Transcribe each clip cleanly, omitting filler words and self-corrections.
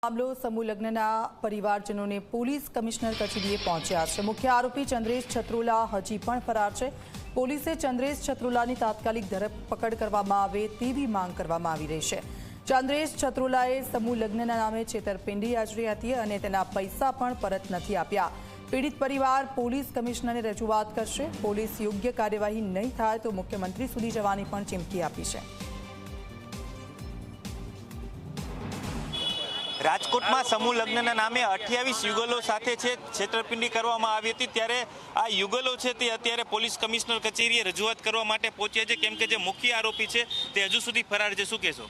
મામલો સમૂહ લગ્નના પરિવારજનોને પોલીસ કમિશનર કચેરીએ પહોંચ્યા છે। મુખ્ય આરોપી ચંદ્રેશ છત્રોલા હજી પણ ફરાર છે। પોલીસે ચંદ્રેશ છત્રોલાની તાત્કાલિક ધરપકડ કરવામાં આવે તેવી માંગ કરવામાં આવી રહી છે। ચંદ્રેશ છત્રોલાએ સમૂહ લગ્નના નામે છેતરપિંડી આચરી હતી અને તેના પૈસા પણ પરત નથી આપ્યા। પીડિત પરિવાર પોલીસ કમિશનરને રજૂઆત કરશે। પોલીસ યોગ્ય કાર્યવાહી નહીં થાય તો મુખ્યમંત્રી સુધી જવાની પણ ચીમકી આપી છે। રાજકોટમાં સમૂહ લગ્નના નામે 28 યુગલો સાથે છેતરપિંડી કરવામાં આવી હતી। ત્યારે આ યુગલો છે તે અત્યારે પોલીસ કમિશનર કચેરીએ રજૂઆત કરવા માટે પહોંચ્યા છે, કેમ કે જે મુખ્ય આરોપી છે તે હજુ સુધી ફરાર છે। શું કહેશો?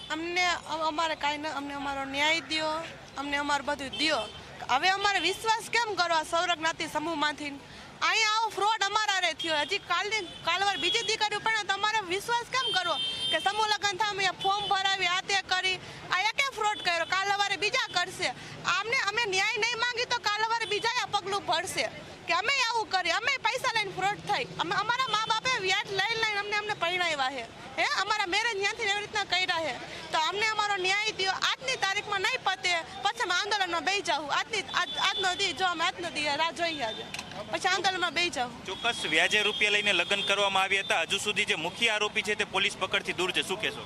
અમને અમારે કાંઈ ન, અમને અમારો ન્યાય દ્યો, અમને અમારું બધું દ્યો। હવે અમારે વિશ્વાસ કેમ કરો સૌરજ્ઞાતિ સમૂહમાંથી? અહીંયા આવો ફ્રોડ અમારા રે થયો। હજી કાલવાર બીજી દીકરીઓ પણ તમારે વિશ્વાસ કેમ કરો કે સમૂહ લગ્ન થાય અમે ફોર્મ ભરાવી આ તે કરી આ એકે ફ્રોડ કર્યો, કાલવારે બીજા કરશે। અમે ન્યાય નહીં માંગી તો કાલવારે બીજા આ પગલું ભરશે કે અમે આવું કરી, અમે પૈસા લઈને ફ્રોડ થઈ। અમારા મા બાપે વ્યાજ લઈને અમને પરણાવ્યા છે, હે અમારા મેરેજ ત્યાંથી એવી રીતના કર્યા છે, તો અમને અમારો ન્યાય દો। આજની તારીખમાં નહીં પતે પછી અમે આંદોલનમાં બેસી જાઉં। આજનો દી જો અમે આજનો દી રાહ જોઈ આજે પછી આંદોલનમાં બેસી જાઉં। ચોક્કસ વ્યાજે રૂપિયા લઈને લગ્ન કરવામાં આવ્યા હતા। હજુ સુધી જે મુખ્ય આરોપી છે તે પોલીસ પકડથી દૂર છે। શું કહેશો?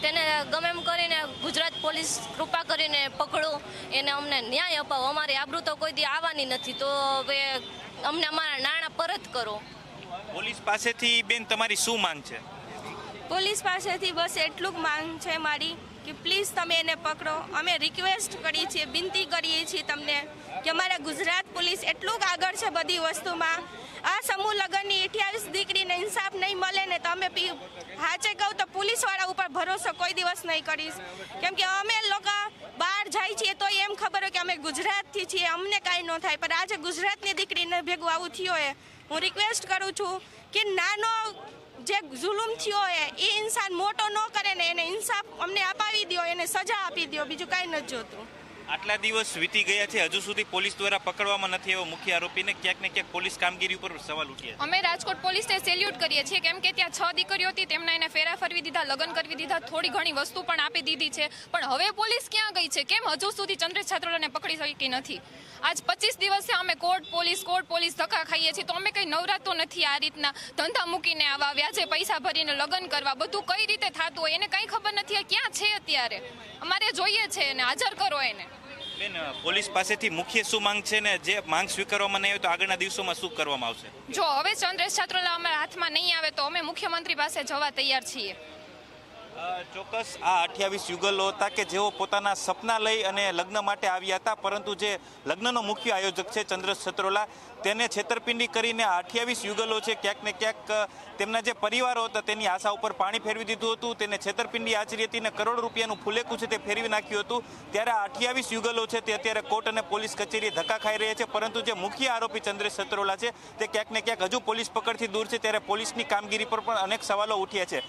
તેને ગમે એમ કરીને ગુજરાત પોલીસ કૃપા કરીને પકડો, એને અમને ન્યાય અપાવો। અમારી આબરૂ તો કોઈ દી આવવાની નથી, તો હવે અમને અમારા નાણાં પરત કરો। પોલીસ પાસેથી બેન તમારી શું માંગ છે? પોલીસ પાસેથી બસ એટલું જ માંગ છે મારી કે પ્લીઝ તમે એને પકડો। અમે રિક્વેસ્ટ કરીએ છીએ, વિનંતી કરીએ છીએ તમને કે અમારા ગુજરાત પોલીસ એટલું જ આગળ છે બધી વસ્તુમાં। આ સમૂહ લગ્નની 28 દીકરીને ઇન્સાફ નહીં મળે ને તો અમે હાચે કહું તો પોલીસવાળા ઉપર ભરોસો કોઈ દિવસ નહીં કરીશ, કેમ કે અમે લોકો બહાર જાય છીએ તો એમ ખબર હોય કે અમે ગુજરાતથી છીએ, અમને કાંઈ ન થાય, પણ આજે ગુજરાતની દીકરીને ભેગું આવું થયું હોય। હું રિક્વેસ્ટ કરું છું કે નાનો જે જુલુમ થયો હોય એ ઇન્સાન મોટો ન કરે ને એને ઇન્સાફ અમને અપાવી દો, એને સજા આપી દો, બીજું કાંઈ નથી જોતું। આટલા દિવસ વીતી ગયા છે, હજુ સુધી પોલીસ દ્વારા પકડવામાં નથી આવ્યો મુખ્ય આરોપીને। ક્યાંક ને ક્યાંક પોલીસ કામગીરી ઉપર સવાલ ઉઠ્યા છે। અમે રાજકોટ પોલીસને સેલ્યુટ કરીએ છીએ, કેમ કે ત્યાં 6 દીકરીઓ હતી, તેમના એને ફેરા ફરવી દીધા, લગ્ન કરવી દીધા, થોડી ઘણી વસ્તુ પણ આપી દીધી છે, પણ હવે પોલીસ ક્યાં ગઈ છે? કેમ હજુ સુધી ચંદ્રેશ છત્રોલાને પકડી શકી નથી? આજ 25 દિવસે અમે કોર્ટ પોલીસ ધક્કા ખાઈએ છીએ, તો અમે કંઈ નવરાતો નથી। આ રીતના ધંધા મૂકીને આવા વ્યાજે પૈસા ભરીને લગ્ન કરવા, બધું કઈ રીતે થતું હોય એને કંઈ ખબર નથી। ક્યાં છે અત્યારે? અમારે જોઈએ છે એને હાજર કરો એને। બેન, પોલીસ પાસેથી મુખ્ય શું માંગ છે ને જે માંગ સ્વીકારવામાં નહીં આવે તો આગળના દિવસોમાં શું કરવામાં આવશે? જો હવે ચંદ્રેશ છત્રોલા અમારા હાથમાં નહીં આવે તો અમે મુખ્યમંત્રી પાસે જવા તૈયાર છીએ। ચોક્કસ આ 28 યુગલો હતા કે જેઓ પોતાના સપના લઈ અને લગ્ન માટે આવ્યા હતા, પરંતુ જે લગ્નનો મુખ્ય આયોજક છે ચંદ્રેશ છત્રોલા, તેને છેતરપિંડી કરીને આ 28 યુગલો છે ક્યાંક ને ક્યાંક તેમના જે પરિવારો હતા તેની આશા ઉપર પાણી ફેરવી દીધું હતું, તેને છેતરપિંડી આચરી હતી અને કરોડ રૂપિયાનું ફુલેકું છે તે ફેરવી નાખ્યું હતું। ત્યારે આ 28 યુગલો છે તે અત્યારે કોર્ટ અને પોલીસ કચેરીએ ધક્કા ખાઈ રહ્યા છે, પરંતુ જે મુખ્ય આરોપી ચંદ્રેશ છત્રોલા છે તે ક્યાંક ને ક્યાંક હજુ પોલીસ પકડથી દૂર છે। ત્યારે પોલીસની કામગીરી પર પણ અનેક સવાલો ઉઠ્યા છે।